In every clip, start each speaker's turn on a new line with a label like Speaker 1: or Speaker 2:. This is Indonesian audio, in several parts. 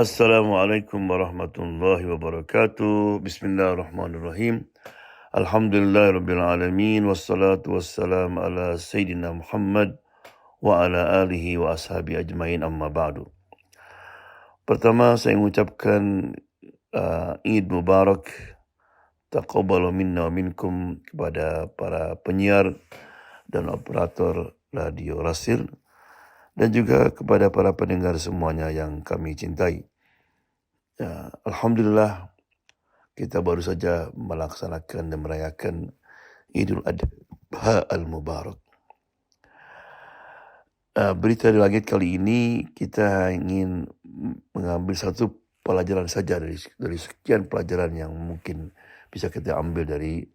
Speaker 1: Assalamualaikum warahmatullahi wabarakatuh. Bismillahirrahmanirrahim. Alhamdulillahirabbil alamin wassalatu wassalamu ala sayyidina Muhammad wa ala alihi wa ashabi ajmain amma ba'du. Pertama saya mengucapkan Eid Mubarak, taqabbalu minna wa minkum kepada para penyiar dan operator radio Rasil dan juga kepada para pendengar semuanya yang kami cintai. Alhamdulillah kita baru saja melaksanakan dan merayakan Idul Adha Al-Mubarak. Berita di langit kali ini kita ingin mengambil satu pelajaran saja dari sekian pelajaran yang mungkin bisa kita ambil dari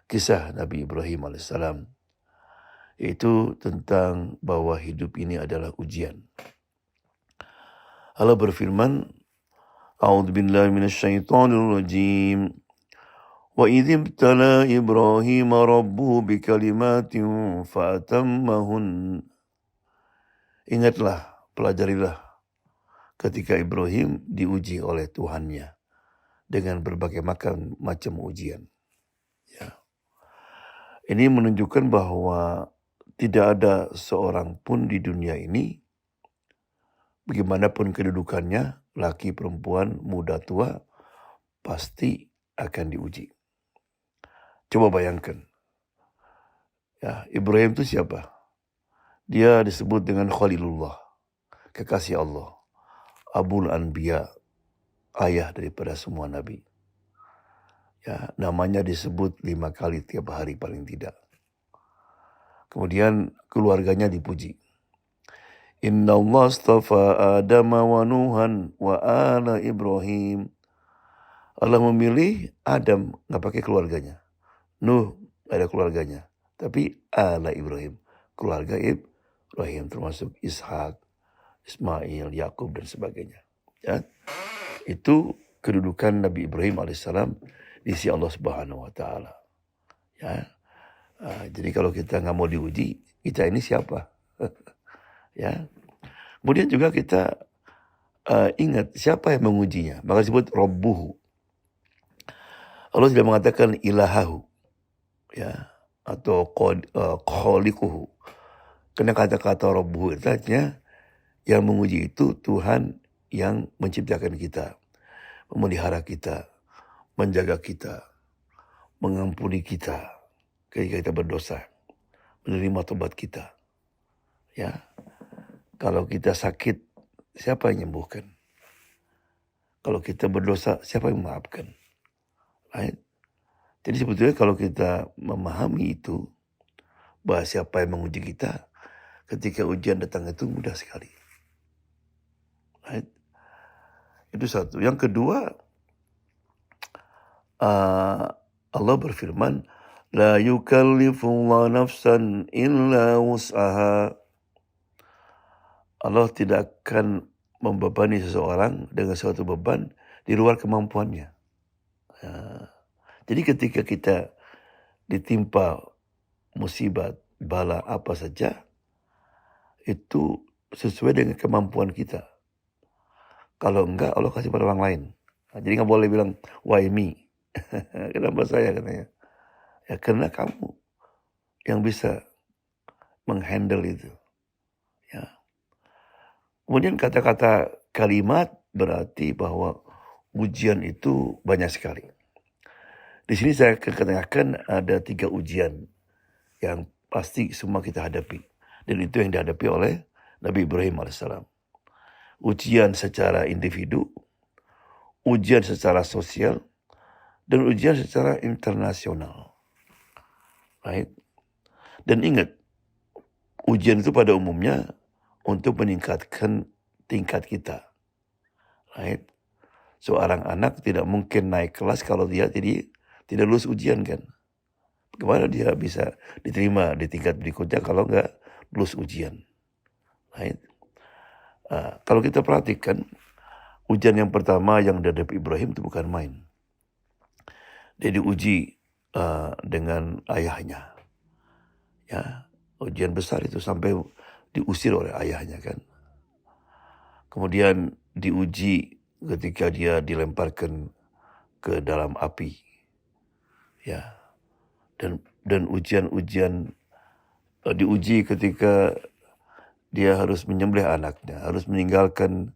Speaker 1: kisah Nabi Ibrahim alaihissalam, yaitu tentang bahwa hidup ini adalah ujian. Allah berfirman, A'udzu billahi minasyaitonir rajim. Wa idh ibtala Ibrahim rabbuhu bikalimatin fa'atammahun. Ingatlah, pelajarilah ketika Ibrahim diuji oleh Tuhannya dengan berbagai macam ujian. Ya. Ini menunjukkan bahwa tidak ada seorang pun di dunia ini, bagaimanapun kedudukannya, laki, perempuan, muda, tua, pasti akan diuji. Coba bayangkan, ya, Ibrahim itu siapa? Dia disebut dengan Khalilullah, kekasih Allah, Abul Anbiya, ayah daripada semua nabi. Ya, namanya disebut 5 kali tiap hari paling tidak. Kemudian keluarganya dipuji. Inna Allah astafa Adam wa Nuhan wa ala Ibrahim. Allah memilih Adam, nggak pakai keluarganya. Nuh, ada keluarganya. Tapi ala Ibrahim, keluarga Ibrahim termasuk Ishak, Ismail, Yakub dan sebagainya. Ya, itu kedudukan Nabi Ibrahim alaihissalam di sisi Allah Subhanahu wa Ta'ala. Ya, jadi kalau kita nggak mau diuji, kita ini siapa? Ya. Kemudian juga kita ingat siapa yang mengujinya. Maka disebut Rabbuhu. Allah tidak mengatakan ilahahu, ya, atau khaliquhu. Karena kata-kata Rabbuhu itu artinya yang menguji itu Tuhan yang menciptakan kita, memelihara kita, menjaga kita, mengampuni kita ketika kita berdosa, menerima tobat kita. Ya. Kalau kita sakit, siapa yang menyembuhkan? Kalau kita berdosa, siapa yang memaafkan? Right? Jadi sebetulnya kalau kita memahami itu, bahwa siapa yang menguji kita, ketika ujian datang itu mudah sekali. Right? Itu satu. Yang kedua, Allah berfirman, La yukallifullahu nafsan illa wus'aha. Allah tidak akan membebani seseorang dengan suatu beban di luar kemampuannya. Jadi ketika kita ditimpa musibah, bala apa saja, itu sesuai dengan kemampuan kita. Kalau enggak, Allah kasih pada orang lain. Jadi nggak boleh bilang, why me? Kenapa saya katanya? Ya karena kamu yang bisa menghandle itu. Ya. Kemudian kata-kata kalimat berarti bahwa ujian itu banyak sekali. Di sini saya katakan ada 3 ujian yang pasti semua kita hadapi. Dan itu yang dihadapi oleh Nabi Ibrahim alaihissalam. Ujian secara individu, ujian secara sosial, dan ujian secara internasional. Right? Dan ingat, ujian itu pada umumnya untuk meningkatkan tingkat kita. Right? Seorang anak tidak mungkin naik kelas kalau dia tidak lulus ujian kan. Bagaimana dia bisa diterima di tingkat berikutnya kalau nggak lulus ujian. Right? Kalau kita perhatikan, ujian yang pertama yang dihadapi Ibrahim itu bukan main. Dia diuji dengan ayahnya. Ya, ujian besar itu sampai diusir oleh ayahnya kan. Kemudian diuji ketika dia dilemparkan ke dalam api, ya, dan ujian-ujian diuji ketika dia harus menyembelih anaknya, harus meninggalkan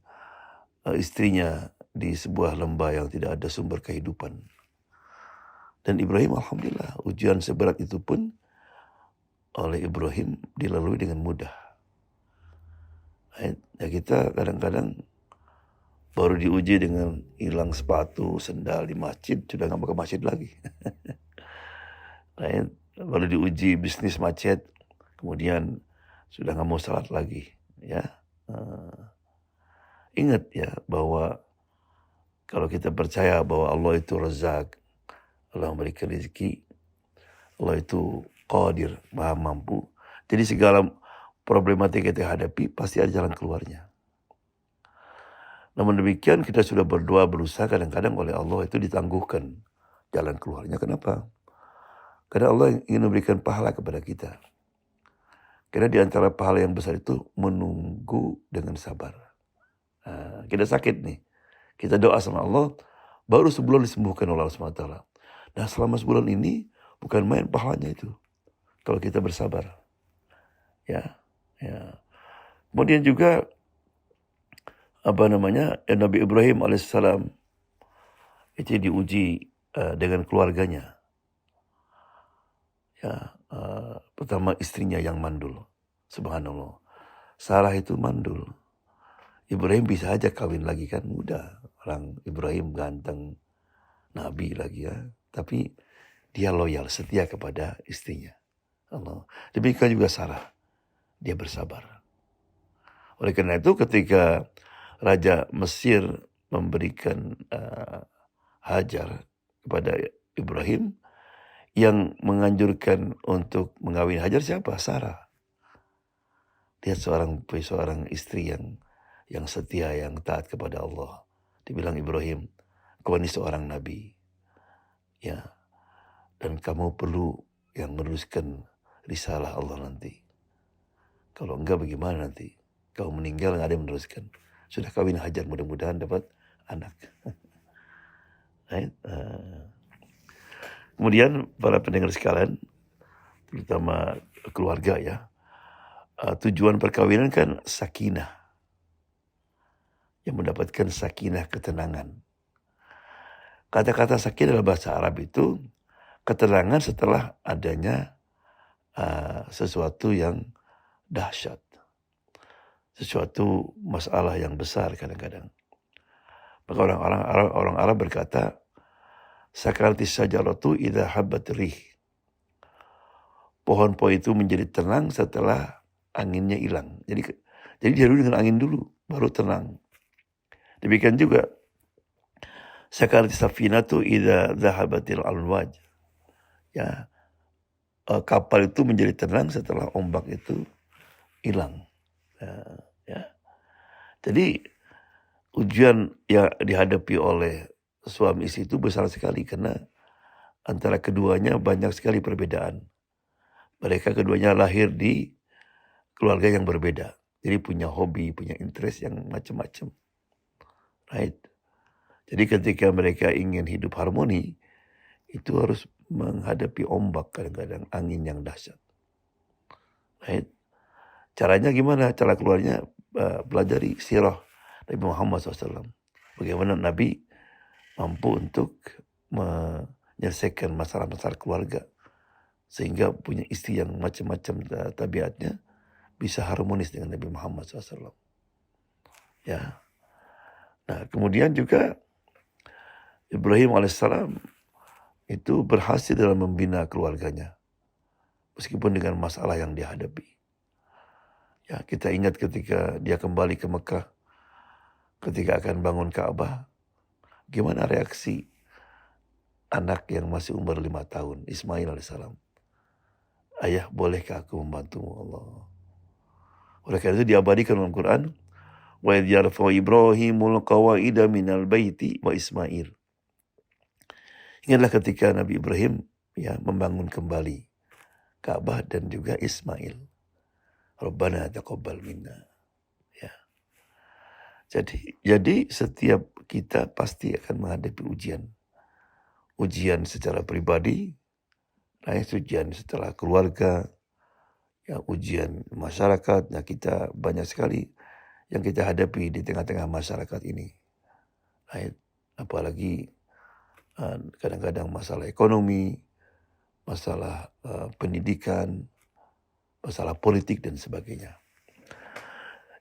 Speaker 1: istrinya di sebuah lembah yang tidak ada sumber kehidupan. Dan Ibrahim alhamdulillah ujian seberat itu pun oleh Ibrahim dilalui dengan mudah. Ya, kita kadang-kadang baru diuji dengan hilang sepatu, sendal di masjid, sudah nggak mau ke masjid lagi. Baru diuji bisnis macet, kemudian sudah nggak mau salat lagi. Ya, ingat ya bahwa kalau kita percaya bahwa Allah itu Razak, Allah memberikan rezeki, Allah itu Qadir, Maha Mampu. Jadi segala problematika kita hadapi pasti ada jalan keluarnya. Namun demikian kita sudah berdoa berusaha kadang-kadang oleh Allah itu ditangguhkan jalan keluarnya. Kenapa? Karena Allah ingin memberikan pahala kepada kita. Karena di antara pahala yang besar itu menunggu dengan sabar. Kita sakit nih. Kita doa sama Allah, baru sebulan disembuhkan oleh Allah SWT. Nah selama sebulan ini bukan main pahalanya itu. Kalau kita bersabar. Ya. Kemudian juga Nabi Ibrahim alaihissalam itu diuji dengan keluarganya. Ya, pertama istrinya yang mandul. Subhanallah. Sarah itu mandul. Ibrahim bisa aja kawin lagi kan muda. Orang Ibrahim ganteng, nabi lagi ya. Tapi dia loyal, setia kepada istrinya. Allah. Demikian juga Sarah. Dia bersabar. Oleh karena itu ketika Raja Mesir memberikan Hajar kepada Ibrahim, yang menganjurkan untuk mengawin Hajar siapa? Sarah. Dia seorang istri yang setia, yang taat kepada Allah. Dibilang Ibrahim, kau ini seorang nabi. Ya. Dan kamu perlu yang meneruskan risalah Allah nanti. Kalau enggak bagaimana nanti? Kau meninggal nggak ada yang meneruskan. Sudah kawin Hajar, mudah-mudahan dapat anak. Kemudian para pendengar sekalian, terutama keluarga ya, tujuan perkawinan kan sakinah. Yang mendapatkan sakinah, ketenangan. Kata-kata sakinah dalam bahasa Arab itu ketenangan setelah adanya sesuatu yang dahsyat. Sesuatu masalah yang besar kadang-kadang. Maka orang Arab berkata, sakaratis sajaratu idza habbat rih. Pohon-pohon itu menjadi tenang setelah anginnya hilang. Jadi dia dulu dengan angin dulu, baru tenang. Demikian juga sakaratis safinatu idza dhahabatil alwaj. Ya, kapal itu menjadi tenang setelah ombak itu hilang. Ya. Jadi ujian yang dihadapi oleh suami istri itu besar sekali karena antara keduanya banyak sekali perbedaan. Mereka keduanya lahir di keluarga yang berbeda. Jadi punya hobi, punya interest yang macam-macam. Right? Jadi ketika mereka ingin hidup harmoni, itu harus menghadapi ombak kadang-kadang, angin yang dahsyat. Right? Caranya gimana? Cara keluarnya pelajari sirah Nabi Muhammad SAW. Bagaimana Nabi mampu untuk menyelesaikan masalah-masalah keluarga. Sehingga punya istri yang macam-macam tabiatnya bisa harmonis dengan Nabi Muhammad SAW. Ya. Nah kemudian juga Ibrahim alaihissalam itu berhasil dalam membina keluarganya. Meskipun dengan masalah yang dihadapi. Ya, kita ingat ketika dia kembali ke Mekah, ketika akan bangun Ka'bah, gimana reaksi anak yang masih umur 5 tahun, Ismail alaihissalam. Ayah, bolehkah aku membantumu Allah? Oleh karena itu diabadikan dalam Quran, wa idh yarfa'u Ibrahimul qawaida minal baiti wa Ismail. Ingatlah ketika Nabi Ibrahim ya membangun kembali Ka'bah dan juga Ismail. Rabbana taqabbal minna. Ya. Jadi setiap kita pasti akan menghadapi ujian. Ujian secara pribadi, ujian secara keluarga, ya ujian masyarakat. Nah, kita banyak sekali yang kita hadapi di tengah-tengah masyarakat ini. Apalagi kadang-kadang masalah ekonomi, masalah pendidikan, masalah politik dan sebagainya.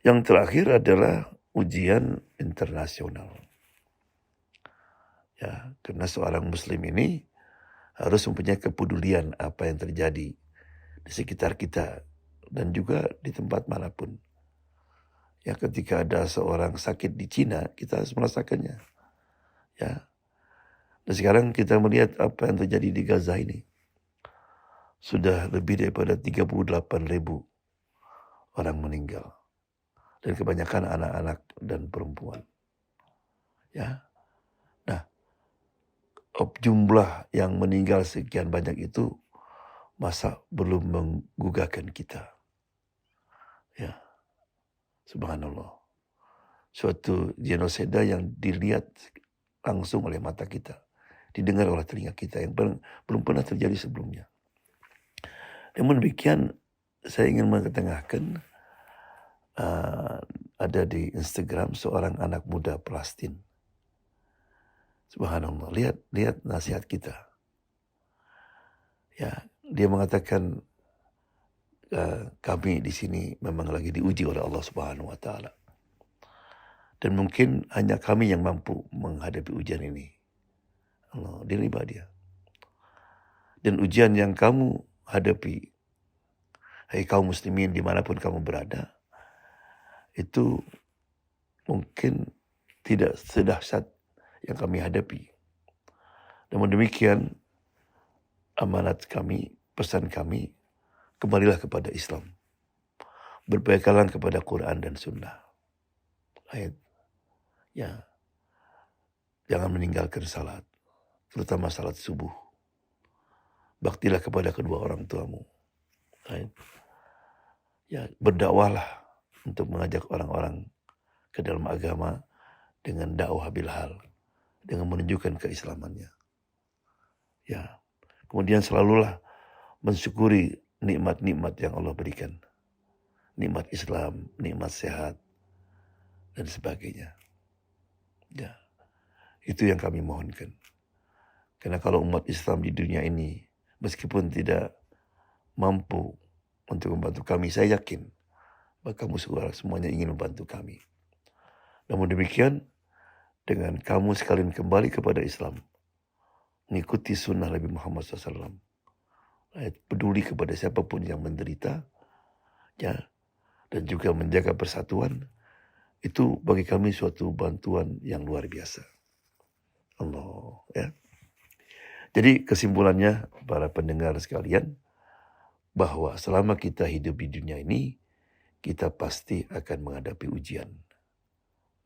Speaker 1: Yang terakhir adalah ujian internasional. Ya, karena seorang muslim ini harus mempunyai kepedulian apa yang terjadi di sekitar kita dan juga di tempat manapun. Ya, ketika ada seorang sakit di Cina, kita harus merasakannya. Ya. Dan sekarang kita melihat apa yang terjadi di Gaza ini. Sudah lebih daripada 38.000 orang meninggal. Dan kebanyakan anak-anak dan perempuan. Ya. Nah, jumlah yang meninggal sekian banyak itu masa belum menggugahkan kita. Ya. Subhanallah. Suatu genosida yang dilihat langsung oleh mata kita, didengar oleh telinga kita yang belum pernah terjadi sebelumnya. Namun demikian, saya ingin mengetengahkan ada di Instagram seorang anak muda Palestina. Subhanallah, lihat nasihat kita. Ya, dia mengatakan kami di sini memang lagi diuji oleh Allah Subhanahu wa taala. Dan mungkin hanya kami yang mampu menghadapi ujian ini. Allah, diribah dia. Dan ujian yang kamu hadapi, hai kaum muslimin dimanapun kamu berada, itu mungkin tidak sedahsyat yang kami hadapi. Namun demikian, amanat kami, pesan kami, kembalilah kepada Islam. Berpegangan kepada Quran dan Sunnah. Ya, jangan meninggalkan salat, terutama salat subuh. Baktilah kepada kedua orang tuamu. Ya, berdakwahlah untuk mengajak orang-orang ke dalam agama dengan dakwah bilhal, dengan menunjukkan keislamannya. Ya, kemudian selalulah mensyukuri nikmat-nikmat yang Allah berikan. Nikmat Islam, nikmat sehat, dan sebagainya. Ya, itu yang kami mohonkan. Karena kalau umat Islam di dunia ini, meskipun tidak mampu untuk membantu kami, saya yakin bahwa kamu semuanya ingin membantu kami. Namun demikian, dengan kamu sekalian kembali kepada Islam, mengikuti sunnah Nabi Muhammad SAW, peduli kepada siapapun yang menderita, ya, dan juga menjaga persatuan, itu bagi kami suatu bantuan yang luar biasa. Allah, ya. Jadi kesimpulannya para pendengar sekalian, bahwa selama kita hidup di dunia ini, kita pasti akan menghadapi ujian.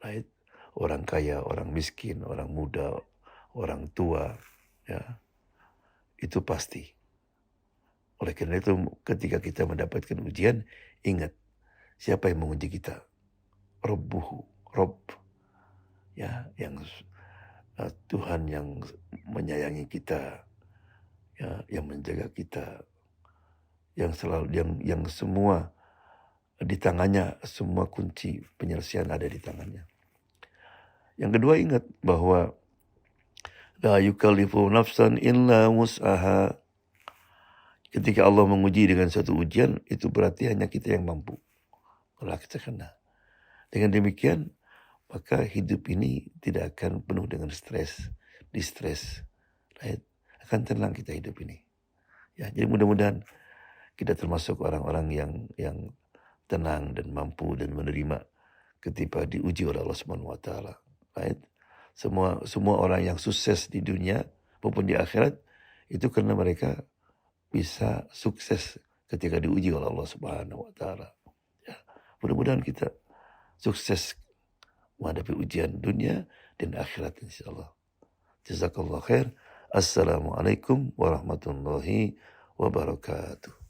Speaker 1: Right? Orang kaya, orang miskin, orang muda, orang tua, ya, itu pasti. Oleh karena itu, ketika kita mendapatkan ujian, ingat siapa yang menguji kita. Rob, ya, yang Tuhan yang menyayangi kita, ya, yang menjaga kita, yang selalu yang semua di tangannya, semua kunci penyelesaian ada di tangannya. Yang kedua, ingat bahwa la yukallifu nafsan illa wus'aha. Ketika Allah menguji dengan suatu ujian, itu berarti hanya kita yang mampu. Kalau kita kena. Dengan demikian, maka hidup ini tidak akan penuh dengan distress. Right? Akan tenang kita hidup ini. Ya, jadi mudah-mudahan kita termasuk orang-orang yang tenang dan mampu dan menerima ketika diuji oleh Allah Subhanahu wa taala. Right? Semua orang yang sukses di dunia maupun di akhirat itu karena mereka bisa sukses ketika diuji oleh Allah Subhanahu wa taala. Ya, mudah-mudahan kita sukses menghadapi ujian dunia dan akhirat insyaallah. Jazakallah khair. Assalamualaikum warahmatullahi wabarakatuh.